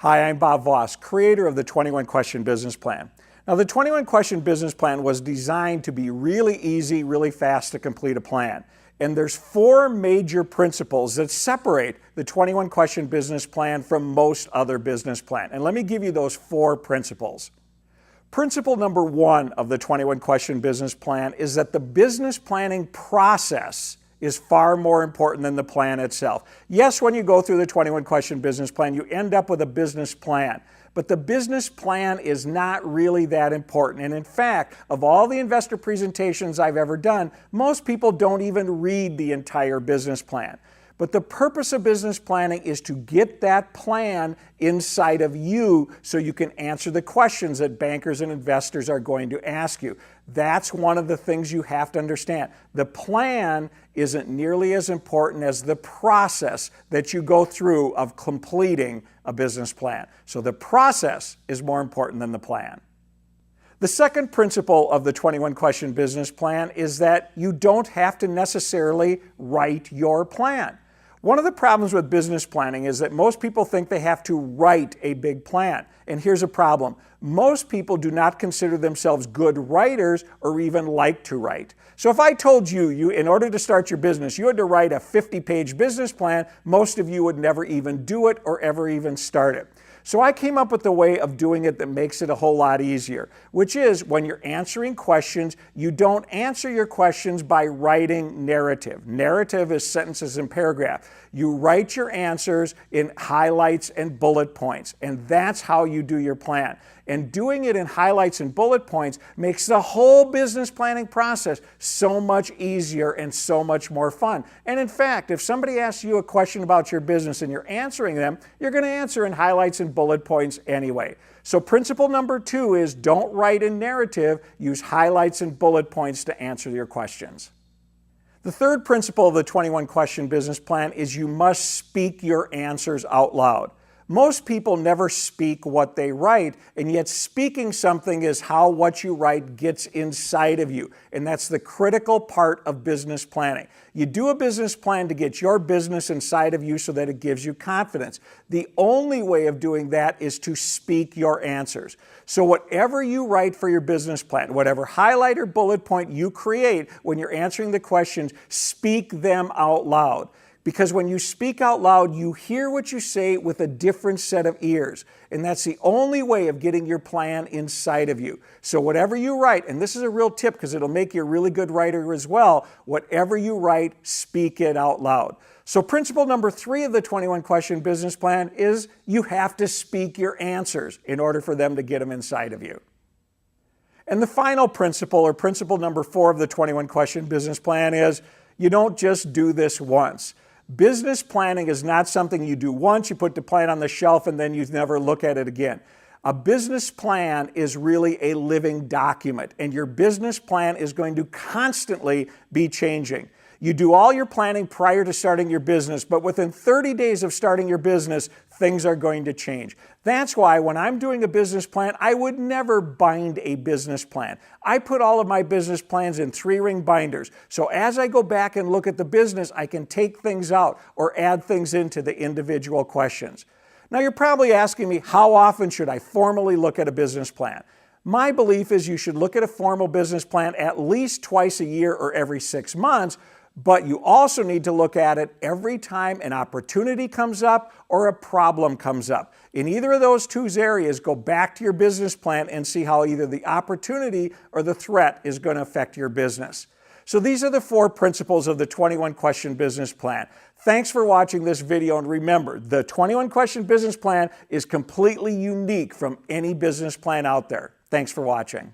Hi, I'm Bob Voss, creator of the 21 Question Business Plan. Now, the 21 Question Business Plan was designed to be really easy, really fast to complete a plan. And there's 4 major principles that separate the 21 Question Business Plan from most other business plans. And let me give you those 4 principles. Principle number 1 of the 21 Question Business Plan is that the business planning process is far more important than the plan itself. Yes, when you go through the 21 Question Business Plan, you end up with a business plan. But the business plan is not really that important. And in fact, of all the investor presentations I've ever done, most people don't even read the entire business plan. But the purpose of business planning is to get that plan inside of you so you can answer the questions that bankers and investors are going to ask you. That's one of the things you have to understand. The plan isn't nearly as important as the process that you go through of completing a business plan. So the process is more important than the plan. The second principle of the 21 Question Business Plan is that you don't have to necessarily write your plan. One of the problems with business planning is that most people think they have to write a big plan. And here's a problem. Most people do not consider themselves good writers or even like to write. So if I told you, in order to start your business, you had to write a 50-page business plan, most of you would never even do it or ever even start it. So I came up with a way of doing it that makes it a whole lot easier, which is when you're answering questions, you don't answer your questions by writing narrative. Narrative is sentences and paragraphs. You write your answers in highlights and bullet points, and that's how you do your plan. And doing it in highlights and bullet points makes the whole business planning process so much easier and so much more fun. And in fact, if somebody asks you a question about your business and you're answering them, you're going to answer in highlights and bullet points anyway. So principle number 2 is don't write in narrative, use highlights and bullet points to answer your questions. The third principle of the 21 Question Business Plan is you must speak your answers out loud. Most people never speak what they write, and yet speaking something is how what you write gets inside of you. And that's the critical part of business planning. You do a business plan to get your business inside of you so that it gives you confidence. The only way of doing that is to speak your answers. So whatever you write for your business plan, whatever highlight or bullet point you create when you're answering the questions, speak them out loud. Because when you speak out loud, you hear what you say with a different set of ears. And that's the only way of getting your plan inside of you. So whatever you write, and this is a real tip because it'll make you a really good writer as well, whatever you write, speak it out loud. So principle number 3 of the 21 Question Business Plan is you have to speak your answers in order for them to get them inside of you. And the final principle, or principle number 4 of the 21 Question Business Plan is you don't just do this once. Business planning is not something you do once, you put the plan on the shelf, and then you never look at it again. A business plan is really a living document, and your business plan is going to constantly be changing. You do all your planning prior to starting your business, but within 30 days of starting your business, things are going to change. That's why when I'm doing a business plan, I would never bind a business plan. I put all of my business plans in 3-ring binders. So as I go back and look at the business, I can take things out or add things into the individual questions. Now you're probably asking me, how often should I formally look at a business plan? My belief is you should look at a formal business plan at least twice a year or every 6 months, but you also need to look at it every time an opportunity comes up or a problem comes up. In either of those 2 areas, go back to your business plan and see how either the opportunity or the threat is going to affect your business. So these are the 4 principles of the 21 Question Business Plan. Thanks for watching this video, and remember, the 21 Question Business Plan is completely unique from any business plan out there. Thanks for watching.